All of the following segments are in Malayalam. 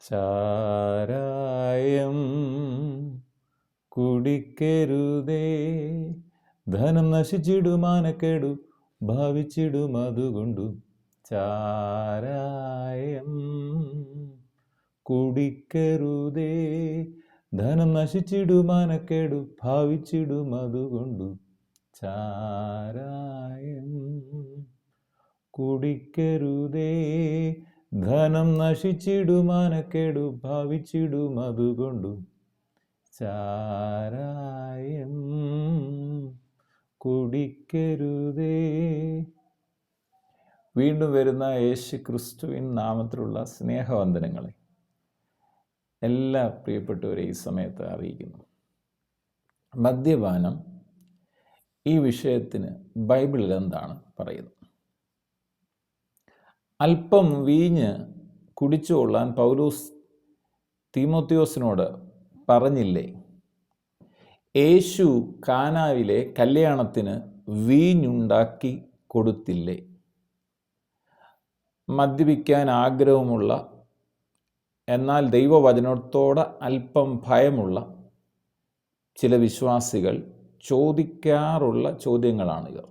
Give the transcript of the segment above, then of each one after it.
ചാരായം കുടിക്കരുതേ, ധനം നശിച്ചിടുമാനക്കേടു ഭാവിച്ചിടും അതുകൊണ്ടു. ചാരായം കുടിക്കരുതേ, ധനം നശിച്ചിടുമാനക്കേടു ഭാവിച്ചിടും അതുകൊണ്ടു. ചാരായം കുടിക്കരുതേ, ധനം നശിച്ചിടുമാനക്കേടു ഭാവിച്ചിടും അതുകൊണ്ടു. ചാരായം കുടിക്കരുതേ. വീണ്ടും വരുന്ന യേശു ക്രിസ്തുവിൻ നാമത്തിലുള്ള സ്നേഹവന്ദനങ്ങളെ എല്ലാ പ്രിയപ്പെട്ടവരെ ഈ സമയത്ത് അറിയിക്കുന്നു. മദ്യപാനം ഈ വിഷയത്തിന് ബൈബിളിൽ എന്താണ് പറയുന്നത്? അല്പം വീഞ്ഞ് കുടിച്ചുകൊള്ളാൻ പൗലോസ് തീമോത്തിയോസിനോട് പറഞ്ഞില്ലേ? യേശു കാനാവിലെ കല്യാണത്തിന് വീഞ്ഞുണ്ടാക്കി കൊടുത്തില്ലേ? മദ്യപിക്കാൻ ആഗ്രഹമുള്ള എന്നാൽ ദൈവവചനത്തോട് അല്പം ഭയമുള്ള ചില വിശ്വാസികൾ ചോദിക്കാറുള്ള ചോദ്യങ്ങളാണിത്.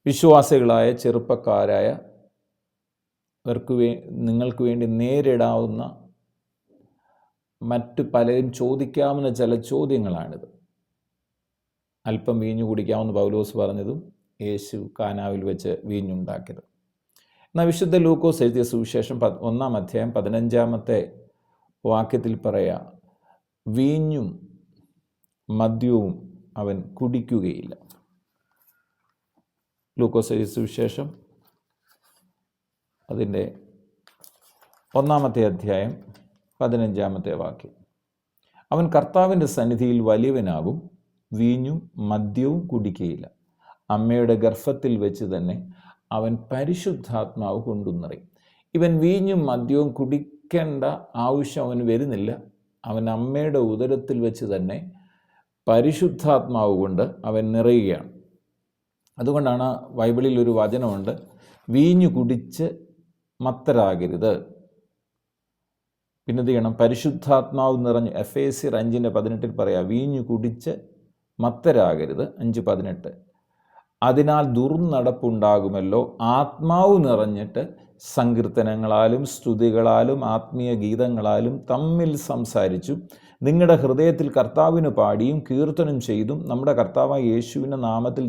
വിശ്വാസികളായ ചെറുപ്പക്കാരായ നിങ്ങൾക്ക് വേണ്ടി നേരിടാവുന്ന മറ്റു പലരും ചോദിക്കാവുന്ന ചില ചോദ്യങ്ങളാണിത്. അല്പം വീഞ്ഞു കുടിക്കാമെന്ന് പൗലോസ് പറഞ്ഞതും യേശു കാനാവിൽ വെച്ച് വീഞ്ഞുണ്ടാക്കിയത്. എന്നാൽ വിശുദ്ധ ലൂക്കോസ് എഴുതിയ സുവിശേഷം 1-ാം അധ്യായം 15-ാമത്തെ വാക്യത്തിൽ പറയാ, വീഞ്ഞും മദ്യവും അവൻ കുടിക്കുകയില്ല. ലൂക്കോസ് എഴുതിയ സുവിശേഷം അതിൻ്റെ 1-ാമത്തെ അധ്യായം 15-ാമത്തെ വാക്യം. അവൻ കർത്താവിൻ്റെ സന്നിധിയിൽ വലിയവനാകും, വീഞ്ഞും മദ്യവും കുടിക്കുകയില്ല. അമ്മയുടെ ഗർഭത്തിൽ വെച്ച് തന്നെ അവൻ പരിശുദ്ധാത്മാവ് കൊണ്ടു നിറയും. ഇവൻ വീഞ്ഞും മദ്യവും കുടിക്കേണ്ട ആവശ്യം അവന് വരുന്നില്ല. അവൻ അമ്മയുടെ ഉദരത്തിൽ വെച്ച് തന്നെ പരിശുദ്ധാത്മാവ് കൊണ്ട് അവൻ നിറയുകയാണ്. അതുകൊണ്ടാണ് ബൈബിളിൽ ഒരു വചനമുണ്ട്, വീഞ്ഞു കുടിച്ച് മത്തരാകരുത്. പിന്നെ എന്ത് ചെയ്യണം? പരിശുദ്ധാത്മാവ് നിറഞ്ഞ് എഫേസ്യർ 5:18 പറയാം, വീഞ്ഞു കുടിച്ച് മത്തരാകരുത്. 5:18. അതിനാൽ ദുർനടപ്പുണ്ടാകുമല്ലോ, ആത്മാവ് നിറഞ്ഞിട്ട് സങ്കീർത്തനങ്ങളാലും സ്തുതികളാലും ആത്മീയ ഗീതങ്ങളാലും തമ്മിൽ സംസാരിച്ചു നിങ്ങളുടെ ഹൃദയത്തിൽ കർത്താവിന് പാടിയും കീർത്തനം ചെയ്തും നമ്മുടെ കർത്താവായ യേശുവിൻ്റെ നാമത്തിൽ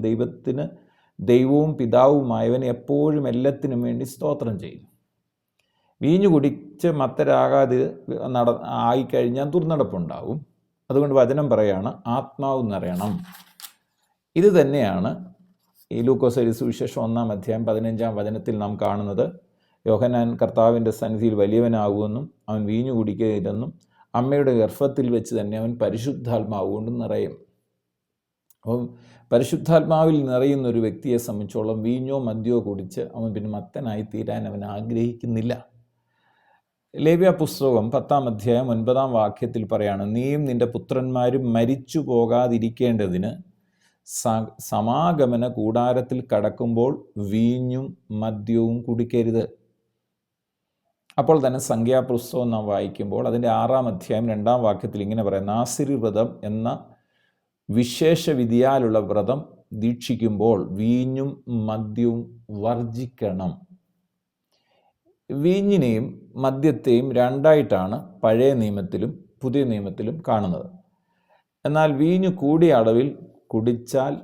ദൈവവും പിതാവുമായവൻ എപ്പോഴും എല്ലാത്തിനും വേണ്ടി സ്തോത്രം ചെയ്യും. വീഞ്ഞു കുടിച്ച് മത്തരാകാതെ ആയിക്കഴിഞ്ഞാൽ ദുർനടപ്പുണ്ടാവും. അതുകൊണ്ട് വചനം പറയാണ്, ആത്മാവ് നിറയണം. ഇത് തന്നെയാണ് ഈ ലൂക്കോസ് എഴുതിയ സുവിശേഷം 1-ാം അധ്യായം 15-ാം വചനത്തിൽ നാം കാണുന്നത്. യോഹന്നാൻ കർത്താവിൻ്റെ സന്നിധിയിൽ വലിയവനാകുമെന്നും അവൻ വീഞ്ഞു കുടിക്കുകയില്ലെന്നും അമ്മയുടെ ഗർഭത്തിൽ വെച്ച് തന്നെ അവൻ പരിശുദ്ധാത്മാവ് കൊണ്ട് നിറയും. അപ്പം പരിശുദ്ധാത്മാവിൽ നിറയുന്ന ഒരു വ്യക്തിയെ സംബന്ധിച്ചോളം വീഞ്ഞോ മദ്യമോ കുടിച്ച് അവൻ പിന്നെ മത്തനായി തീരാൻ അവൻ ആഗ്രഹിക്കുന്നില്ല. ലേവ്യ പുസ്തകം 10-ാം അധ്യായം 9-ാം വാക്യത്തിൽ പറയാണ്, നീയും നിന്റെ പുത്രന്മാരും മരിച്ചു പോകാതിരിക്കേണ്ടതിന് സമാഗമന കൂടാരത്തിൽ കടക്കുമ്പോൾ വീഞ്ഞും മദ്യവും കുടിക്കരുത്. അപ്പോൾ തന്നെ സംഖ്യാപുസ്തകം നാം വായിക്കുമ്പോൾ അതിൻ്റെ 6-ാം അധ്യായം 2-ാം വാക്യത്തിൽ ഇങ്ങനെ പറയാം, നാസിരി വ്രതം എന്ന വിശേഷ വിധിയാലുള്ള വ്രതം ദീക്ഷിക്കുമ്പോൾ വീഞ്ഞും മദ്യവും വർജിക്കണം. വീഞ്ഞിനെയും മദ്യത്തെയും രണ്ടായിട്ടാണ് പഴയ നിയമത്തിലും പുതിയ നിയമത്തിലും കാണുന്നത്. എന്നാൽ വീഞ്ഞു കൂടിയ അളവിൽ കുടിച്ചാൽ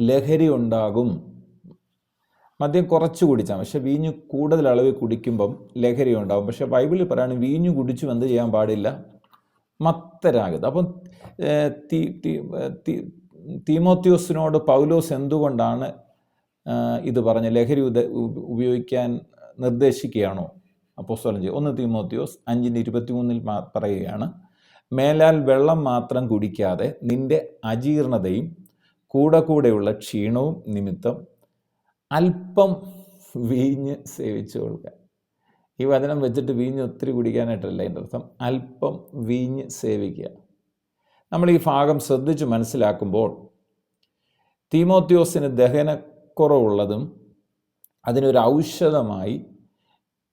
ലഹരി ഉണ്ടാകും. മദ്യം കുറച്ച് കുടിച്ചാൽ, പക്ഷെ വീഞ്ഞു കൂടുതൽ അളവിൽ കുടിക്കുമ്പം ലഹരി ഉണ്ടാകും. പക്ഷെ ബൈബിളിൽ പറയുകയാണ് വീഞ്ഞു കുടിച്ചും എന്ത് ചെയ്യാൻ പാടില്ല? മത്തരാകരുത്. അപ്പം തീമോത്തിയോസിനോട് പൗലോസ് എന്തുകൊണ്ടാണ് ഇത് പറഞ്ഞ ലഹരി ഉപയോഗിക്കാൻ നിർദ്ദേശിക്കുകയാണോ? അപ്പോസ്തലൻ 1 തീമോത്തിയോസ് 5:23 പറയുകയാണ്, മേലാൽ വെള്ളം മാത്രം കുടിക്കാതെ നിന്റെ അജീർണതയും കൂടെയുള്ള ക്ഷീണവും നിമിത്തം അല്പം വീഞ്ഞ് സേവിച്ചു കൊള്ളുക. ഈ വചനം വെച്ചിട്ട് വീഞ്ഞ് ഒത്തിരി കുടിക്കാനായിട്ടല്ല എൻ്റെ അർത്ഥം, അല്പം വീഞ്ഞ് സേവിക്കുക. നമ്മൾ ഈ ഭാഗം ശ്രദ്ധിച്ച് മനസ്സിലാക്കുമ്പോൾ തീമോത്തിയോസിന് ദഹനക്കുറവുള്ളതും അതിനൊരു ഔഷധമായി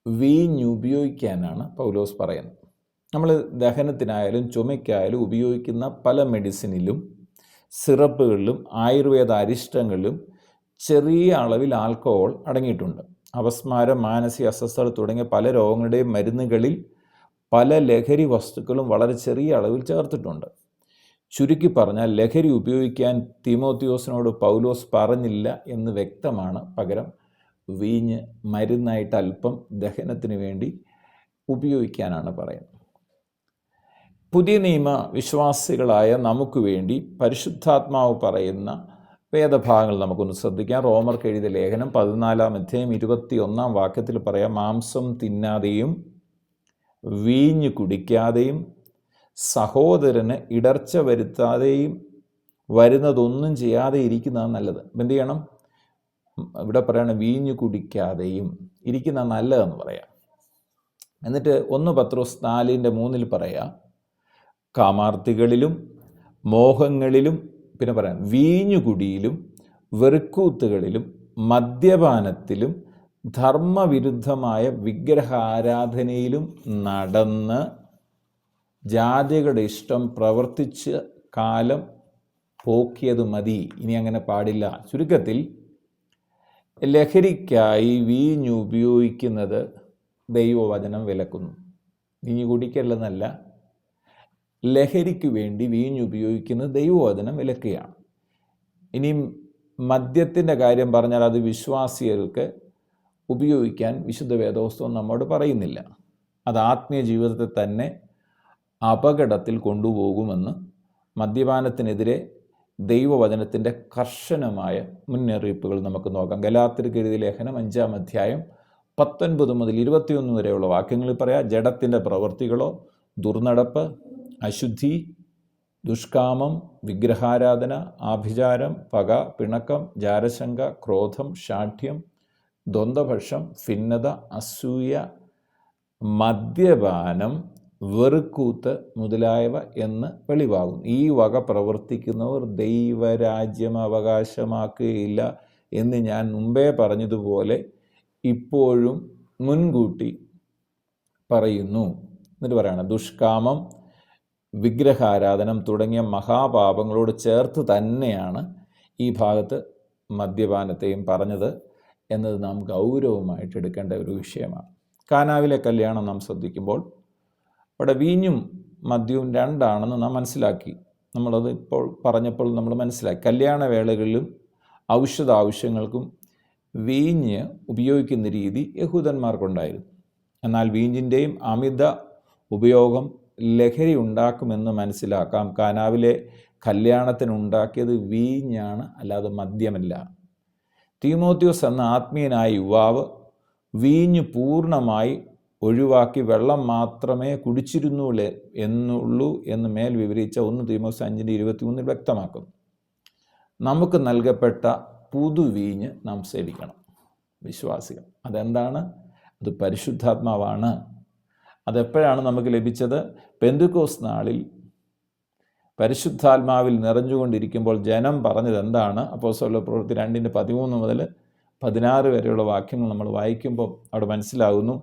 വീഞ്ഞ് ഉപയോഗിക്കാനാണ് പൗലോസ് പറയുന്നത്. നമ്മൾ ദഹനത്തിനായാലും ചുമയ്ക്കായാലും ഉപയോഗിക്കുന്ന പല മെഡിസിനിലും സിറപ്പുകളിലും ആയുർവേദ അരിഷ്ടങ്ങളിലും ചെറിയ അളവിൽ ആൽക്കഹോൾ അടങ്ങിയിട്ടുണ്ട്. അപസ്മാരം, മാനസിക അസ്വസ്ഥത തുടങ്ങിയ പല രോഗങ്ങളുടെയും മരുന്നുകളിൽ പല ലഹരി വസ്തുക്കളും വളരെ ചെറിയ അളവിൽ ചേർത്തിട്ടുണ്ട്. ചുരുക്കി പറഞ്ഞാൽ ലഹരി ഉപയോഗിക്കാൻ തീമോത്തിയോസിനോട് പൗലോസ് പറഞ്ഞില്ല എന്ന് വ്യക്തമാണ്. പകരം വീഞ്ഞ് മരുന്നായിട്ട് അല്പം ദഹനത്തിന് വേണ്ടി ഉപയോഗിക്കാനാണ് പറയുന്നത്. പുതിയ നിയമ വിശ്വാസികളായ നമുക്ക് വേണ്ടി പരിശുദ്ധാത്മാവ് പറയുന്ന വേദഭാഗങ്ങൾ നമുക്കൊന്ന് ശ്രദ്ധിക്കാം. റോമർക്ക് എഴുതിയ ലേഖനം 14-ാം അധ്യായം 21-ാം വാക്യത്തിൽ പറയാം, മാംസം തിന്നാതെയും വീഞ്ഞ് കുടിക്കാതെയും സഹോദരന് ഇടർച്ച വരുത്താതെയും വരുന്നതൊന്നും ചെയ്യാതെ ഇരിക്കുന്നതാണ് നല്ലത്. എന്ത് ചെയ്യണം? ഇവിടെ പറയണം വീഞ്ഞ് കുടിക്കാതെയും ഇരിക്കുന്ന നല്ലതെന്ന് പറയാം. എന്നിട്ട് 1 പത്രോസ് 4:3 പറയാം, കാമാർത്തികളിലും മോഹങ്ങളിലും, പിന്നെ പറയാം വീഞ്ഞുകുടിയിലും വെറുക്കൂത്തുകളിലും മദ്യപാനത്തിലും ധർമ്മവിരുദ്ധമായ വിഗ്രഹാരാധനയിലും നടന്ന് ജാതികളുടെ ഇഷ്ടം പ്രവർത്തിച്ച് കാലം പോക്കിയത് മതി. ഇനി അങ്ങനെ പാടില്ല. ചുരുക്കത്തിൽ ലഹരിക്കായി വീഞ്ഞ് ഉപയോഗിക്കുന്നത് ദൈവവചനം വിലക്കുന്നു. വീഞ്ഞ് കുടിക്കല്ലെന്നല്ല, ലഹരിക്ക് വേണ്ടി വീഞ്ഞ് ഉപയോഗിക്കുന്നത് ദൈവവചനം വിലക്കുകയാണ്. ഇനിയും മദ്യത്തിൻ്റെ കാര്യം പറഞ്ഞാൽ അത് വിശ്വാസികൾക്ക് ഉപയോഗിക്കാൻ വിശുദ്ധ വേദപുസ്തകം നമ്മോട് പറയുന്നില്ല. അത് ആത്മീയ ജീവിതത്തെ തന്നെ അപകടത്തിൽ കൊണ്ടുപോകുമെന്ന് മദ്യപാനത്തിനെതിരെ ദൈവവചനത്തിൻ്റെ കർശനമായ മുന്നറിയിപ്പുകൾ നമുക്ക് നോക്കാം. ഗലാത്യർക്ക് എഴുതിയ ലേഖനം 5-ാം അധ്യായം 19 മുതൽ 21 വരെയുള്ള വാക്യങ്ങളിൽ പറയാം, ജഡത്തിൻ്റെ പ്രവൃത്തികളോ ദുർനടപ്പ്, അശുദ്ധി, ദുഷ്കാമം, വിഗ്രഹാരാധന, ആഭിചാരം, പക, പിണക്കം, ജാരശങ്ക, ക്രോധം, ശാഠ്യം, ദ്വന്ദ്വപക്ഷം, ഭിന്നത, അസൂയ, മദ്യപാനം, വെറുക്കൂത്ത് മുതലായവ എന്ന് വെളിവാകും. ഈ വക പ്രവർത്തിക്കുന്നവർ ദൈവരാജ്യം അവകാശമാക്കുകയില്ല എന്ന് ഞാൻ മുമ്പേ പറഞ്ഞതുപോലെ ഇപ്പോഴും മുൻകൂട്ടി പറയുന്നു. എന്നിട്ട് പറയണം, ദുഷ്കാമം, വിഗ്രഹാരാധനം തുടങ്ങിയ മഹാപാപങ്ങളോട് ചേർത്ത് തന്നെയാണ് ഈ ഭാഗത്ത് മദ്യപാനത്തെയും പറഞ്ഞത് എന്നത് നാം ഗൗരവമായിട്ട് എടുക്കേണ്ട ഒരു വിഷയമാണ്. കാനാവിലെ കല്യാണം നാം ശ്രദ്ധിക്കുമ്പോൾ അവിടെ വീഞ്ഞും മദ്യവും രണ്ടാണെന്ന് നാം മനസ്സിലാക്കി. നമ്മളത് ഇപ്പോൾ പറഞ്ഞപ്പോൾ നമ്മൾ മനസ്സിലാക്കി. കല്യാണവേളകളിലും ഔഷധ ആവശ്യങ്ങൾക്കും വീഞ്ഞ് ഉപയോഗിക്കുന്ന രീതി യഹൂദന്മാർക്കുണ്ടായിരുന്നു. എന്നാൽ വീഞ്ഞിൻ്റെയും അമിത ഉപയോഗം ലഹരി ഉണ്ടാക്കുമെന്ന് മനസ്സിലാക്കാം. കാനാവിലെ കല്യാണത്തിനുണ്ടാക്കിയത് വീഞ്ഞാണ്, അല്ലാതെ മദ്യമല്ല. തീമോത്തിയോസ് എന്ന ആത്മീയനായ യുവാവ് വീഞ്ഞ് പൂർണ്ണമായി ഒഴിവാക്കി വെള്ളം മാത്രമേ കുടിച്ചിരുന്നുള്ളൂ എന്ന് മേൽ വിവരിച്ച 1 തീമോസ് 5:23 വ്യക്തമാക്കുന്നു. നമുക്ക് നൽകപ്പെട്ട പുതുവീഞ്ഞ് നാം സേവിക്കണം, വിശ്വാസികൾ. അതെന്താണ്? അത് പരിശുദ്ധാത്മാവാണ്. അതെപ്പോഴാണ് നമുക്ക് ലഭിച്ചത്? പെന്തക്കോസ്ത് നാളിൽ പരിശുദ്ധാത്മാവിൽ നിറഞ്ഞുകൊണ്ടിരിക്കുമ്പോൾ ജനം പറഞ്ഞത് എന്താണ്? അപ്പോസ്തലരുടെ പ്രവൃത്തി 2:13 മുതൽ 16 വരെയുള്ള വാക്യങ്ങൾ നമ്മൾ വായിക്കുമ്പോൾ അവിടെ മനസ്സിലാകുന്നു,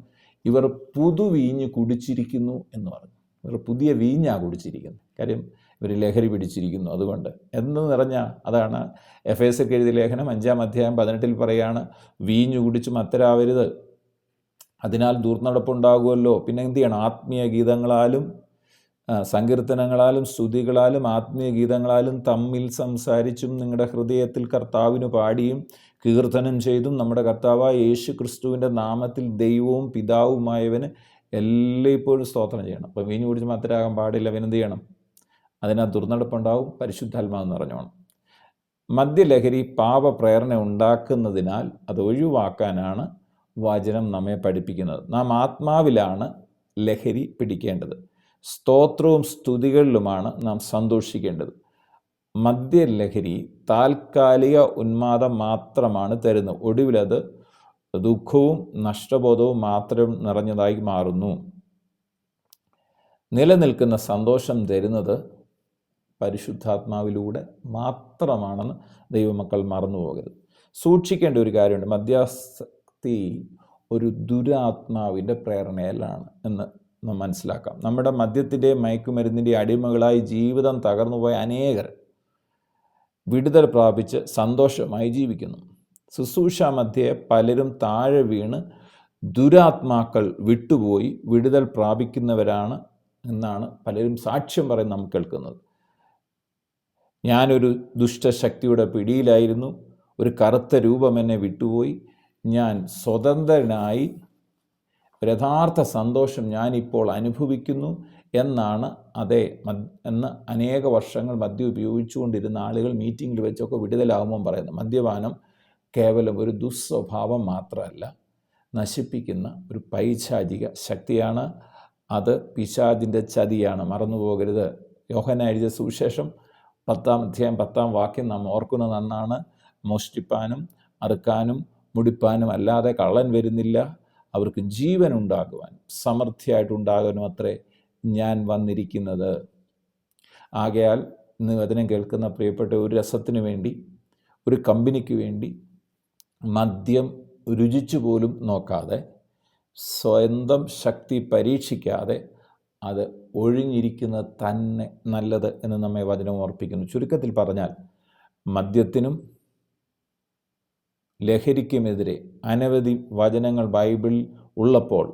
ഇവർ പുതുവീഞ്ഞ് കുടിച്ചിരിക്കുന്നു എന്ന് പറഞ്ഞു. ഇവർ പുതിയ വീഞ്ഞാണ് കുടിച്ചിരിക്കുന്നത്. കാര്യം ഇവർ ലഹരി പിടിച്ചിരിക്കുന്നു. അതുകൊണ്ട് എന്ന് നിറഞ്ഞ അതാണ് എഫേസ്യർക്ക് എഴുതിയ ലേഖനം 5-ാം അധ്യായം 18 പറയുകയാണ്, വീഞ്ഞു കുടിച്ച് മത്തരാവരുത്, അതിനാൽ ദുർനടപ്പുണ്ടാകുമല്ലോ. പിന്നെ എന്ത് ചെയ്യണം? ആത്മീയ ഗീതങ്ങളാലും സങ്കീർത്തനങ്ങളാലും സ്തുതികളാലും ആത്മീയ ഗീതങ്ങളാലും തമ്മിൽ സംസാരിച്ചും നിങ്ങളുടെ ഹൃദയത്തിൽ കർത്താവിന് പാടിയും കീർത്തനം ചെയ്തും നമ്മുടെ കർത്താവായ യേശു ക്രിസ്തുവിൻ്റെ നാമത്തിൽ ദൈവവും പിതാവുമായവന് എല്ലായ്പ്പോഴും സ്തോത്രം ചെയ്യണം. അപ്പോൾ വീഞ്ഞു കുടിച്ച് മത്തരാകാൻ പാടില്ല. അവനെന്ത് ചെയ്യണം? അതിനകത്ത് ദുർനടപ്പുണ്ടാവും, പരിശുദ്ധാത്മാവെന്ന് പറഞ്ഞോണം. മദ്യലഹരി പാപപ്രേരണ ഉണ്ടാക്കുന്നതിനാൽ അത് ഒഴിവാക്കാനാണ് വചനം നമ്മെ പഠിപ്പിക്കുന്നത്. നാം ആത്മാവിലാണ് ലഹരി പിടിക്കേണ്ടത്. സ്തോത്രവും സ്തുതികളിലുമാണ് നാം സന്തോഷിക്കേണ്ടത്. മദ്യലഹരി താൽക്കാലിക ഉന്മാദം മാത്രമാണ് തരുന്നത്. ഒടുവിലത് ദുഃഖവും നഷ്ടബോധവും മാത്രം നിറഞ്ഞതായി മാറുന്നു. നിലനിൽക്കുന്ന സന്തോഷം തരുന്നത് പരിശുദ്ധാത്മാവിലൂടെ മാത്രമാണെന്ന് ദൈവമക്കൾ മറന്നു പോകരുത്. സൂക്ഷിക്കേണ്ട ഒരു കാര്യമുണ്ട്. മദ്യാസക്തി ഒരു ദുരാത്മാവിൻ്റെ പ്രേരണയിലാണ് എന്ന് നാം മനസ്സിലാക്കാം. നമ്മുടെ മദ്യത്തിൻ്റെയും മയക്കുമരുന്നിൻ്റെയും അടിമകളായി ജീവിതം തകർന്നുപോയ അനേകർ വിടുതൽ പ്രാപിച്ച് സന്തോഷമായി ജീവിക്കുന്നു. ശുശ്രൂഷ മധ്യേ പലരും താഴെ വീണ് ദുരാത്മാക്കൾ വിട്ടുപോയി വിടുതൽ പ്രാപിക്കുന്നവരാണ് എന്നാണ് പലരും സാക്ഷ്യം പറയും നാം കേൾക്കുന്നത്. ഞാനൊരു ദുഷ്ടശക്തിയുടെ പിടിയിലായിരുന്നു, ഒരു കറുത്ത രൂപം എന്നെ വിട്ടുപോയി, ഞാൻ സ്വതന്ത്രനായി യഥാർത്ഥ സന്തോഷം ഞാനിപ്പോൾ അനുഭവിക്കുന്നു എന്നാണ്. എന്ന് അനേക വർഷങ്ങൾ മദ്യം ഉപയോഗിച്ചുകൊണ്ടിരുന്ന ആളുകൾ മീറ്റിങ്ങിൽ വെച്ചൊക്കെ വിടുതലാകുമ്പോൾ പറയുന്നു. മദ്യപാനം കേവലം ഒരു ദുസ്വഭാവം മാത്രമല്ല, നശിപ്പിക്കുന്ന ഒരു പൈശാചിക ശക്തിയാണ്. അത് പിശാചിൻ്റെ ചതിയാണ്, മറന്നുപോകരുത്. യോഹന്നാൻ എഴുതിയ സുവിശേഷം 10-ാം അധ്യായം 10-ാം വാക്യം നാം ഓർക്കുന്നത് നന്നാണ്. മോഷ്ടിപ്പാനും അറുക്കാനും മുടിപ്പാനും അല്ലാതെ കള്ളൻ വരുന്നില്ല, അവർക്ക് ജീവൻ ഉണ്ടാകുവാൻ സമൃദ്ധിയായിട്ടുണ്ടാകാനും അത്രേ ഞാൻ വന്നിരിക്കുന്നത്. ആകയാൽ ഇന്ന് വചനം കേൾക്കുന്ന പ്രിയപ്പെട്ട, ഒരു രസത്തിന് വേണ്ടി, ഒരു കമ്പനിക്ക് വേണ്ടി മദ്യം രുചിച്ചു പോലും നോക്കാതെ, സ്വന്തം ശക്തി പരീക്ഷിക്കാതെ അത് ഒഴിഞ്ഞിരിക്കുന്നത് തന്നെ നല്ലത് എന്ന് നമ്മെ വചനം ഓർപ്പിക്കുന്നു. ചുരുക്കത്തിൽ പറഞ്ഞാൽ, മദ്യത്തിനും ലഹരിക്കുമെതിരെ അനവധി വചനങ്ങൾ ബൈബിളിൽ ഉള്ളപ്പോൾ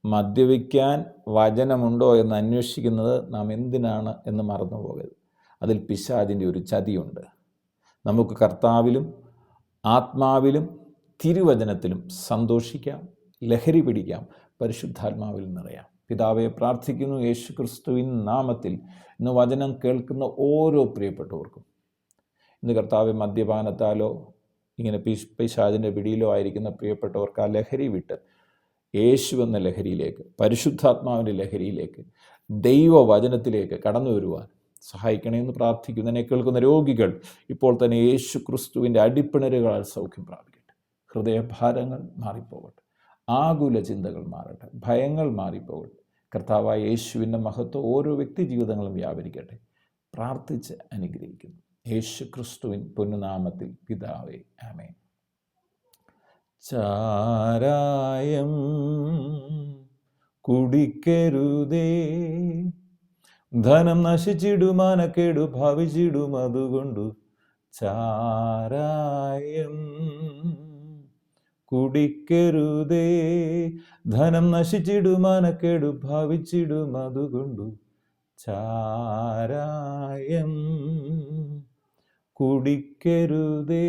മദ്യപിക്കാൻ വചനമുണ്ടോ എന്ന് അന്വേഷിക്കുന്നത് നാം എന്തിനാണ് എന്ന് മറന്നു പോകരുത്. അതിൽ പിശാചിൻ്റെ ഒരു ചതിയുണ്ട്. നമുക്ക് കർത്താവിലും ആത്മാവിലും തിരുവചനത്തിലും സന്തോഷിക്കാം, ലഹരി പിടിക്കാം, പരിശുദ്ധാത്മാവിൽ നിറയാം. പിതാവെ, പ്രാർത്ഥിക്കുന്നു യേശു ക്രിസ്തുവിൻ നാമത്തിൽ ഇന്ന് വചനം കേൾക്കുന്ന ഓരോ പ്രിയപ്പെട്ടവർക്കും ഇന്ന് കർത്താവെ, മദ്യപാനത്താലോ ഇങ്ങനെ പിശാചിൻ്റെ പിടിയിലോ ആയിരിക്കുന്ന പ്രിയപ്പെട്ടവർക്ക് ആ ലഹരി വിട്ട് യേശു എന്ന ലഹരിയിലേക്ക്, പരിശുദ്ധാത്മാവിൻ്റെ ലഹരിയിലേക്ക്, ദൈവവചനത്തിലേക്ക് കടന്നു വരുവാൻ സഹായിക്കണമെന്ന് പ്രാർത്ഥിക്കുന്നു. എന്നെ കേൾക്കുന്ന രോഗികൾ ഇപ്പോൾ തന്നെ യേശു ക്രിസ്തുവിൻ്റെ അടിപ്പിണരുകളാൽ സൗഖ്യം പ്രാപിക്കട്ടെ. ഹൃദയഭാരങ്ങൾ മാറിപ്പോകട്ടെ, ആകുല ചിന്തകൾ മാറട്ടെ, ഭയങ്ങൾ മാറിപ്പോകട്ടെ. കർത്താവായ യേശുവിൻ്റെ മഹത്വം ഓരോ വ്യക്തി ജീവിതങ്ങളും വ്യാപരിക്കട്ടെ. പ്രാർത്ഥിച്ച് അനുഗ്രഹിക്കുന്നു യേശു ക്രിസ്തുവിൻ പൊന്നുനാമത്തിൽ പിതാവേ, ആമേൻ. ചാരായം കുടിക്കരുതേ, ധനം നശിച്ചിടുമാനക്കേടു ഭാവിച്ചിടും, അതുകൊണ്ടു ചാരായം കുടിക്കരുതേ, ധനം നശിച്ചിടുമാനക്കേടു ഭാവിച്ചിടും, അതുകൊണ്ടു ചാരായം കുടിക്കരുതേ.